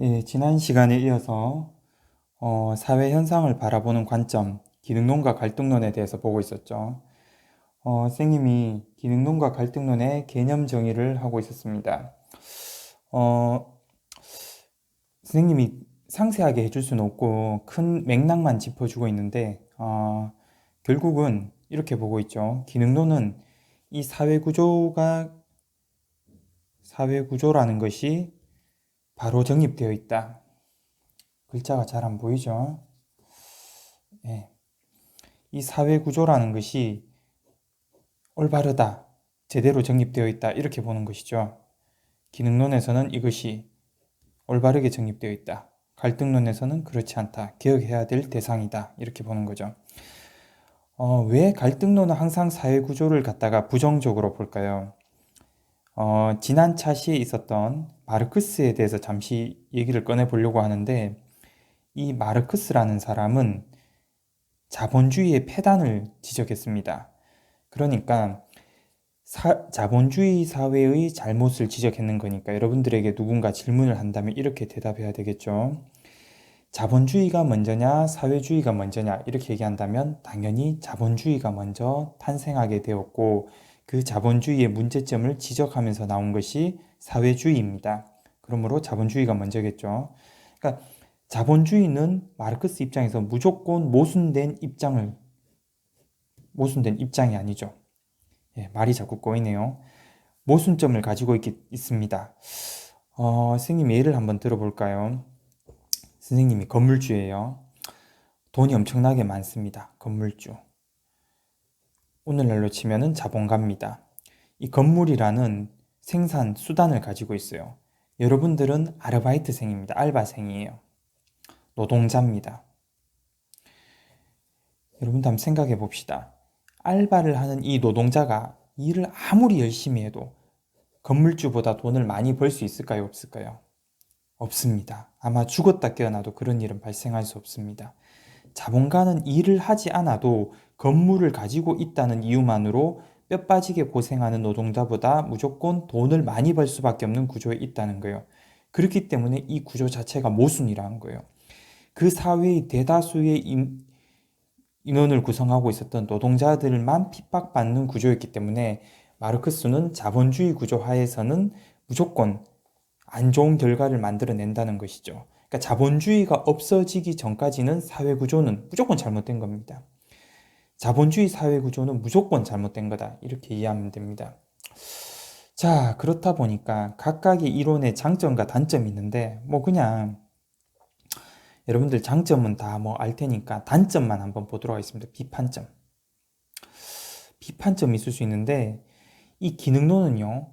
예, 지난 시간에 이어서 사회 현상을 바라보는 관점, 기능론과 갈등론에 대해서 보고 있었죠. 선생님이 기능론과 갈등론의 개념 정의를 하고 있었습니다. 어, 선생님이 상세하게 해줄 수는 없고 큰 맥락만 짚어주고 있는데 결국은 이렇게 보고 있죠. 기능론은 이 사회 구조라는 것이 바로 정립되어 있다. 글자가 잘 안 보이죠? 예. 이 사회 구조라는 것이 올바르다, 제대로 정립되어 있다, 이렇게 보는 것이죠. 기능론에서는 이것이 올바르게 정립되어 있다. 갈등론에서는 그렇지 않다. 개혁해야 될 대상이다. 이렇게 보는 거죠. 왜 갈등론은 항상 사회 구조를 갖다가 부정적으로 볼까요? 지난 차시에 있었던 마르크스에 대해서 잠시 얘기를 꺼내 보려고 하는데, 이 마르크스라는 사람은 자본주의의 폐단을 지적했습니다. 그러니까 자본주의 사회의 잘못을 지적했는 거니까 여러분들에게 누군가 질문을 한다면 이렇게 대답해야 되겠죠. 자본주의가 먼저냐, 사회주의가 먼저냐, 이렇게 얘기한다면 당연히 자본주의가 먼저 탄생하게 되었고, 그 자본주의의 문제점을 지적하면서 나온 것이 사회주의입니다. 그러므로 자본주의가 먼저겠죠. 그러니까 자본주의는 마르크스 입장에서 무조건 모순된 입장이 아니죠. 예, 말이 자꾸 꼬이네요. 모순점을 가지고 있습니다. 선생님 예를 한번 들어볼까요? 선생님이 건물주예요. 돈이 엄청나게 많습니다. 건물주. 오늘날로 치면은 자본가입니다. 이 건물이라는 생산 수단을 가지고 있어요. 여러분들은 아르바이트생입니다. 알바생이에요. 노동자입니다. 여러분들 한번 생각해 봅시다. 알바를 하는 이 노동자가 일을 아무리 열심히 해도 건물주보다 돈을 많이 벌 수 있을까요? 없을까요? 없습니다. 아마 죽었다 깨어나도 그런 일은 발생할 수 없습니다. 자본가는 일을 하지 않아도 건물을 가지고 있다는 이유만으로 뼈 빠지게 고생하는 노동자보다 무조건 돈을 많이 벌 수밖에 없는 구조에 있다는 거예요. 그렇기 때문에 이 구조 자체가 모순이라는 거예요. 그 사회의 대다수의 인원을 구성하고 있었던 노동자들만 핍박받는 구조였기 때문에 마르크스는 자본주의 구조 하에서는 무조건 안 좋은 결과를 만들어낸다는 것이죠. 그러니까 자본주의가 없어지기 전까지는 사회구조는 무조건 잘못된 겁니다. 자본주의 사회구조는 무조건 잘못된 거다. 이렇게 이해하면 됩니다. 자, 그렇다 보니까 각각의 이론의 장점과 단점이 있는데, 그냥 여러분들 장점은 다 알 테니까 단점만 한번 보도록 하겠습니다. 비판점이 있을 수 있는데, 이 기능론은요,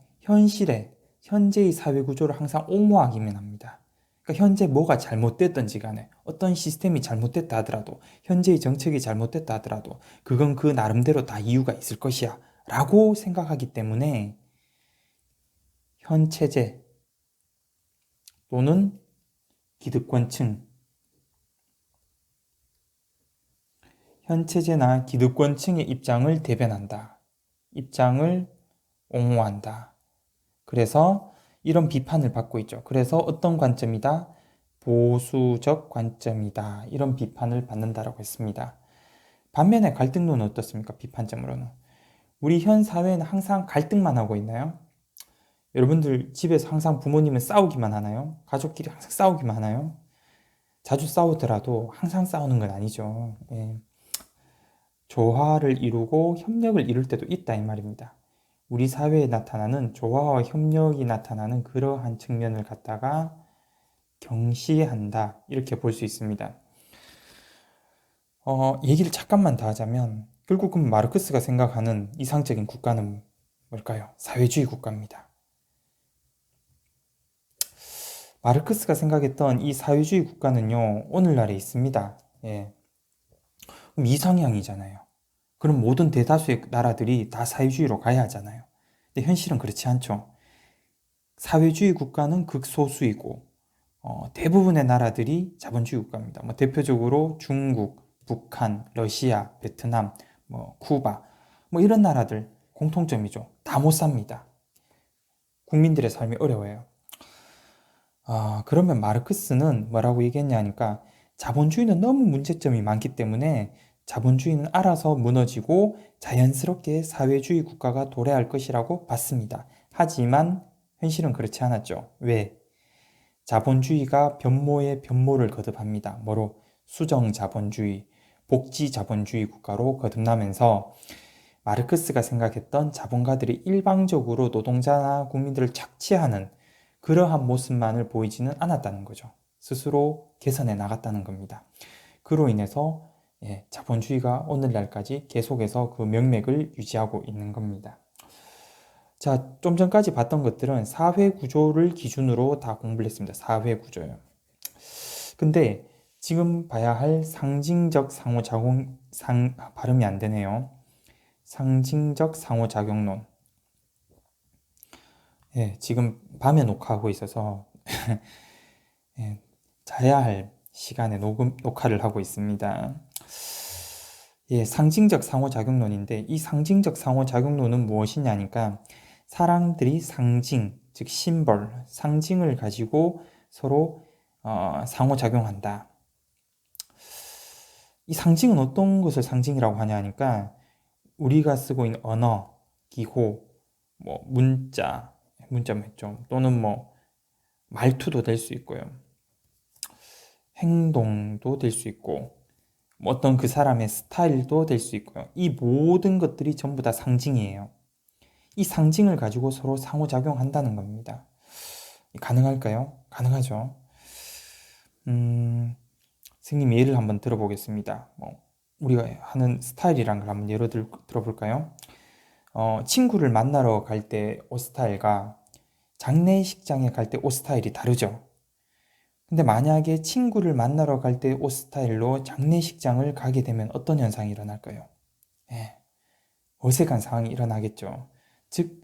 현재의 사회 구조를 항상 옹호하기만 합니다. 그러니까 현재 뭐가 잘못됐든지 간에 어떤 시스템이 잘못됐다 하더라도 현재의 정책이 잘못됐다 하더라도 그건 그 나름대로 다 이유가 있을 것이야 라고 생각하기 때문에 현 체제 또는 기득권층, 현 체제나 기득권층의 입장을 대변한다. 입장을 옹호한다. 그래서 이런 비판을 받고 있죠. 그래서 어떤 관점이다? 보수적 관점이다. 이런 비판을 받는다라고 했습니다. 반면에 갈등론은 어떻습니까? 비판점으로는. 우리 현 사회는 항상 갈등만 하고 있나요? 여러분들 집에서 항상 부모님은 싸우기만 하나요? 가족끼리 항상 싸우기만 하나요? 자주 싸우더라도 항상 싸우는 건 아니죠. 예. 조화를 이루고 협력을 이룰 때도 있다 이 말입니다. 우리 사회에 나타나는 조화와 협력이 나타나는 그러한 측면을 갖다가 경시한다 이렇게 볼 수 있습니다. 얘기를 잠깐만 더 하자면 결국은 마르크스가 생각하는 이상적인 국가는 뭘까요? 사회주의 국가입니다. 마르크스가 생각했던 이 사회주의 국가는요 오늘날에 있습니다. 예. 그럼 이상향이잖아요. 그럼 모든 대다수의 나라들이 다 사회주의로 가야 하잖아요. 근데 현실은 그렇지 않죠. 사회주의 국가는 극소수이고 대부분의 나라들이 자본주의 국가입니다. 대표적으로 중국, 북한, 러시아, 베트남, 쿠바 이런 나라들 공통점이죠. 다 못 삽니다. 국민들의 삶이 어려워요. 그러면 마르크스는 뭐라고 얘기했냐 하니까 자본주의는 너무 문제점이 많기 때문에 자본주의는 알아서 무너지고 자연스럽게 사회주의 국가가 도래할 것이라고 봤습니다. 하지만 현실은 그렇지 않았죠. 왜? 자본주의가 변모에 변모를 거듭합니다. 뭐로? 수정 자본주의, 복지 자본주의 국가로 거듭나면서 마르크스가 생각했던 자본가들이 일방적으로 노동자나 국민들을 착취하는 그러한 모습만을 보이지는 않았다는 거죠. 스스로 개선해 나갔다는 겁니다. 그로 인해서 자본주의가 오늘날까지 계속해서 그 명맥을 유지하고 있는 겁니다. 자, 좀 전까지 봤던 것들은 사회 구조를 기준으로 다 공부를 했습니다. 사회 구조요. 근데 지금 봐야 할 상징적 상호작용, 발음이 안 되네요. 상징적 상호작용론. 지금 밤에 녹화하고 있어서 자야 할 시간에 녹화를 하고 있습니다. 상징적 상호작용론인데 이 상징적 상호작용론은 무엇이냐니까 사람들이 상징, 즉 심벌, 상징을 가지고 서로 상호작용한다. 이 상징은 어떤 것을 상징이라고 하냐 하니까 우리가 쓰고 있는 언어, 기호, 뭐 문자 했죠. 또는 뭐 말투도 될 수 있고요. 행동도 될 수 있고 뭐 어떤 그 사람의 스타일도 될 수 있고요. 이 모든 것들이 전부 다 상징이에요. 이 상징을 가지고 서로 상호작용한다는 겁니다. 가능할까요? 가능하죠. 선생님 예를 한번 들어보겠습니다. 우리가 하는 스타일이란 걸 한번 예로 들어볼까요? 친구를 만나러 갈 때 옷 스타일과 장례식장에 갈 때 옷 스타일이 다르죠. 근데 만약에 친구를 만나러 갈 때 옷 스타일로 장례식장을 가게 되면 어떤 현상이 일어날까요? 어색한 상황이 일어나겠죠. 즉,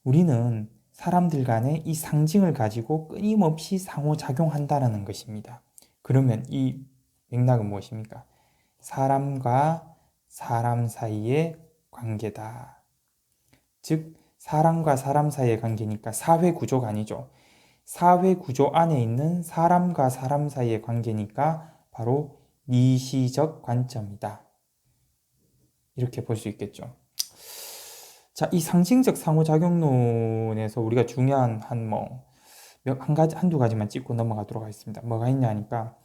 우리는 사람들 간에 이 상징을 가지고 끊임없이 상호작용한다는 것입니다. 그러면 이 맥락은 무엇입니까? 사람과 사람 사이의 관계다. 즉, 사람과 사람 사이의 관계니까 사회 구조가 아니죠. 사회 구조 안에 있는 사람과 사람 사이의 관계니까 바로 미시적 관점이다. 이렇게 볼 수 있겠죠. 자, 이 상징적 상호작용론에서 우리가 중요한 한두 가지만 짚고 넘어가도록 하겠습니다. 뭐가 있냐 하니까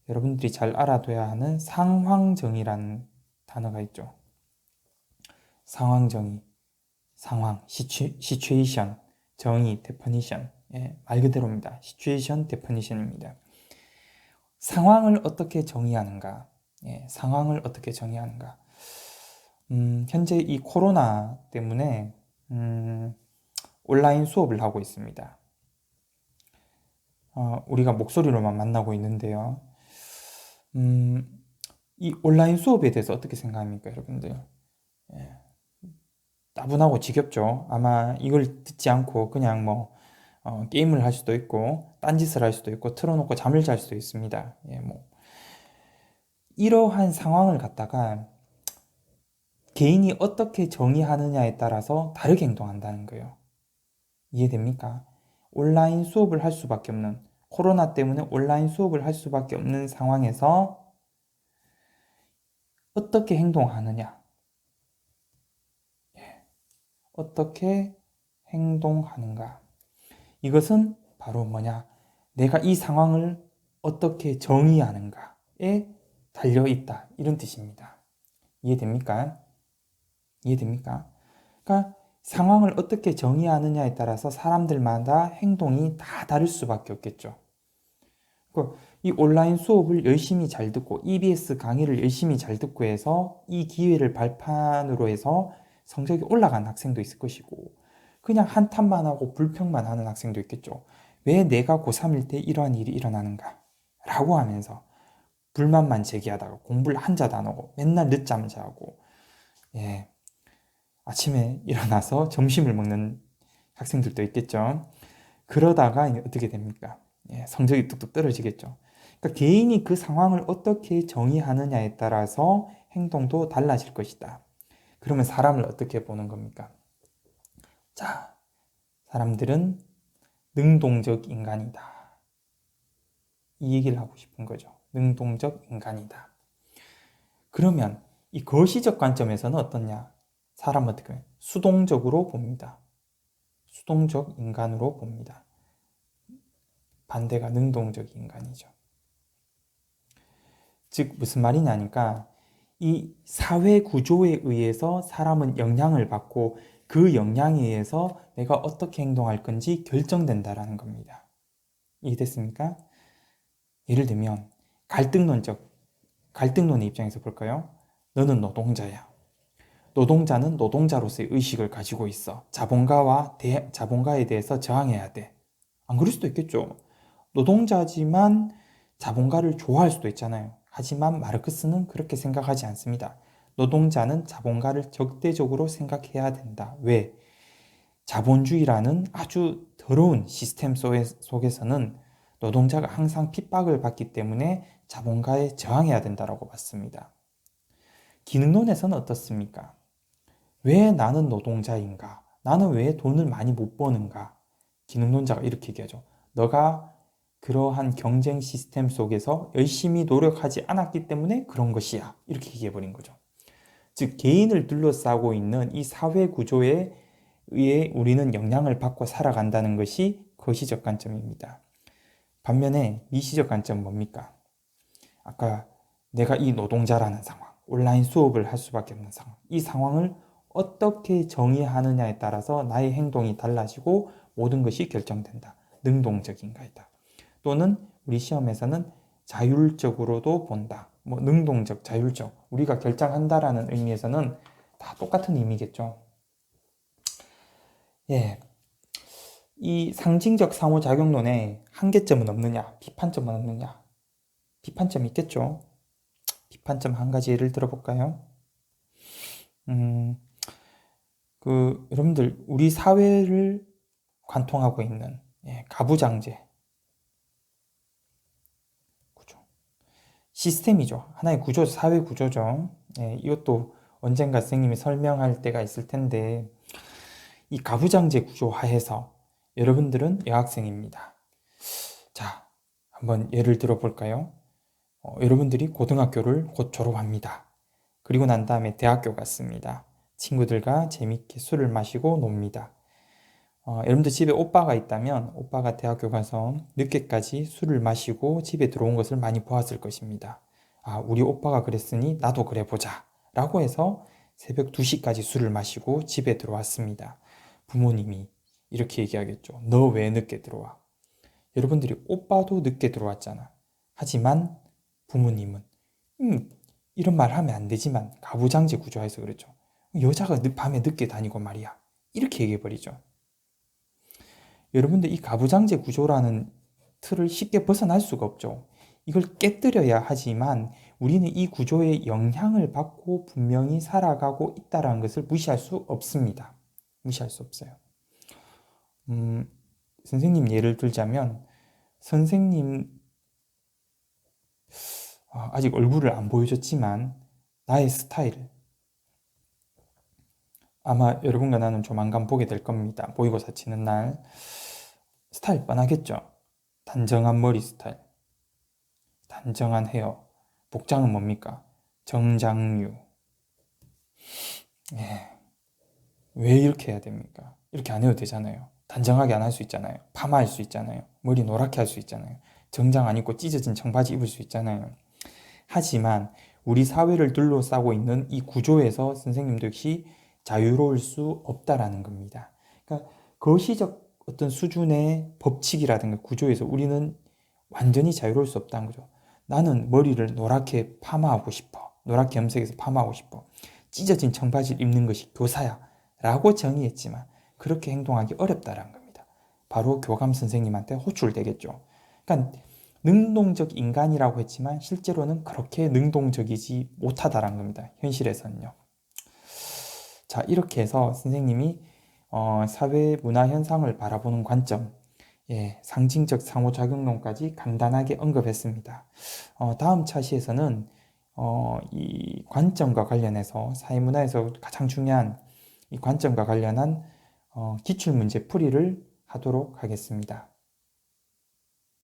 여러분들이 잘 알아둬야 하는 상황정의라는 단어가 있죠. 상황정의, 상황, 시츄에이션, 정의, 데퍼니션. 말 그대로입니다. 시츄에이션, 데퍼니션입니다. 상황을 어떻게 정의하는가? 상황을 어떻게 정의하는가? 현재 이 코로나 때문에 온라인 수업을 하고 있습니다. 우리가 목소리로만 만나고 있는데요. 이 온라인 수업에 대해서 어떻게 생각합니까, 여러분들? 따분하고 지겹죠. 아마 이걸 듣지 않고 그냥 게임을 할 수도 있고, 딴짓을 할 수도 있고, 틀어놓고 잠을 잘 수도 있습니다. 이러한 상황을 갖다가 개인이 어떻게 정의하느냐에 따라서 다르게 행동한다는 거예요. 이해됩니까? 온라인 수업을 할 수밖에 없는, 코로나 때문에 온라인 수업을 할 수밖에 없는 상황에서 어떻게 행동하느냐? 어떻게 행동하는가? 이것은 바로 뭐냐? 내가 이 상황을 어떻게 정의하는가에 달려있다. 이런 뜻입니다. 이해됩니까? 이해됩니까? 그러니까 상황을 어떻게 정의하느냐에 따라서 사람들마다 행동이 다 다를 수밖에 없겠죠. 이 온라인 수업을 열심히 잘 듣고 EBS 강의를 열심히 잘 듣고 해서 이 기회를 발판으로 해서 성적이 올라간 학생도 있을 것이고 그냥 한탄만 하고 불평만 하는 학생도 있겠죠. 왜 내가 고3일 때 이러한 일이 일어나는가? 라고 하면서 불만만 제기하다가 공부를 한자도 안 하고 맨날 늦잠 자고 아침에 일어나서 점심을 먹는 학생들도 있겠죠. 그러다가 어떻게 됩니까? 성적이 뚝뚝 떨어지겠죠. 그러니까 개인이 그 상황을 어떻게 정의하느냐에 따라서 행동도 달라질 것이다. 그러면 사람을 어떻게 보는 겁니까? 자, 사람들은 능동적 인간이다. 이 얘기를 하고 싶은 거죠. 능동적 인간이다. 그러면 이 거시적 관점에서는 어떠냐? 사람은 어떻게 수동적으로 봅니다. 수동적 인간으로 봅니다. 반대가 능동적 인간이죠. 즉 무슨 말이냐니까 이 사회 구조에 의해서 사람은 영향을 받고 그 영향에 의해서 내가 어떻게 행동할 건지 결정된다라는 겁니다. 이해됐습니까? 예를 들면 갈등론의 입장에서 볼까요? 너는 노동자야. 노동자는 노동자로서의 의식을 가지고 있어. 자본가에 대해서 저항해야 돼. 안 그럴 수도 있겠죠. 노동자지만 자본가를 좋아할 수도 있잖아요. 하지만 마르크스는 그렇게 생각하지 않습니다. 노동자는 자본가를 적대적으로 생각해야 된다. 왜? 자본주의라는 아주 더러운 시스템 속에서는 노동자가 항상 핍박을 받기 때문에 자본가에 저항해야 된다고 봤습니다. 기능론에서는 어떻습니까? 왜 나는 노동자인가? 나는 왜 돈을 많이 못 버는가? 기능론자가 이렇게 얘기하죠. 너가 그러한 경쟁 시스템 속에서 열심히 노력하지 않았기 때문에 그런 것이야. 이렇게 얘기해버린 거죠. 즉 개인을 둘러싸고 있는 이 사회 구조에 의해 우리는 영향을 받고 살아간다는 것이 거시적 관점입니다. 반면에 미시적 관점은 뭡니까? 아까 내가 이 노동자라는 상황, 온라인 수업을 할 수밖에 없는 상황, 이 상황을 어떻게 정의하느냐에 따라서 나의 행동이 달라지고 모든 것이 결정된다. 능동적인가이다. 또는 우리 시험에서는 자율적으로도 본다. 뭐 능동적, 자율적, 우리가 결정한다라는 의미에서는 다 똑같은 의미겠죠. 예, 이 상징적 상호작용론에 한계점은 없느냐, 비판점은 없느냐? 비판점이 있겠죠. 비판점 한 가지 예를 들어볼까요? 여러분들 우리 사회를 관통하고 있는 가부장제 구조 시스템이죠. 하나의 구조죠. 사회 구조죠. 이것도 언젠가 선생님이 설명할 때가 있을 텐데 이 가부장제 구조 하에서 여러분들은 여학생입니다. 자, 한번 예를 들어볼까요? 여러분들이 고등학교를 곧 졸업합니다. 그리고 난 다음에 대학교 갔습니다. 친구들과 재밌게 술을 마시고 놉니다. 여러분들 집에 오빠가 있다면 오빠가 대학교 가서 늦게까지 술을 마시고 집에 들어온 것을 많이 보았을 것입니다. 아, 우리 오빠가 그랬으니 나도 그래 보자 라고 해서 새벽 2시까지 술을 마시고 집에 들어왔습니다. 부모님이 이렇게 얘기하겠죠. 너 왜 늦게 들어와? 여러분들이 오빠도 늦게 들어왔잖아. 하지만 부모님은 이런 말 하면 안 되지만 가부장제 구조에서 그렇죠. 여자가 밤에 늦게 다니고 말이야. 이렇게 얘기해버리죠. 여러분들 이 가부장제 구조라는 틀을 쉽게 벗어날 수가 없죠. 이걸 깨뜨려야 하지만 우리는 이 구조에 영향을 받고 분명히 살아가고 있다는 것을 무시할 수 없습니다. 무시할 수 없어요. 선생님 예를 들자면 선생님 아직 얼굴을 안 보여줬지만 나의 스타일 아마 여러분과 나는 조만간 보게 될 겁니다. 모의고사 치는 날 스타일 뻔하겠죠. 단정한 머리 스타일, 단정한 헤어, 복장은 뭡니까? 정장류. 왜 이렇게 해야 됩니까? 이렇게 안 해도 되잖아요. 단정하게 안 할 수 있잖아요. 파마할 수 있잖아요. 머리 노랗게 할 수 있잖아요. 정장 안 입고 찢어진 청바지 입을 수 있잖아요. 하지만 우리 사회를 둘러싸고 있는 이 구조에서 선생님도 역시 자유로울 수 없다라는 겁니다. 그러니까 거시적 어떤 수준의 법칙이라든가 구조에서 우리는 완전히 자유로울 수 없다는 거죠. 나는 머리를 노랗게 파마하고 싶어. 노랗게 염색해서 파마하고 싶어. 찢어진 청바지를 입는 것이 교사야. 라고 정의했지만 그렇게 행동하기 어렵다라는 겁니다. 바로 교감 선생님한테 호출되겠죠. 그러니까 능동적 인간이라고 했지만 실제로는 그렇게 능동적이지 못하다라는 겁니다. 현실에서는요. 자, 이렇게 해서 선생님이 사회 문화 현상을 바라보는 관점, 상징적 상호작용론까지 간단하게 언급했습니다. 다음 차시에서는 이 관점과 관련해서 사회문화에서 가장 중요한 이 관점과 관련한 기출문제 풀이를 하도록 하겠습니다.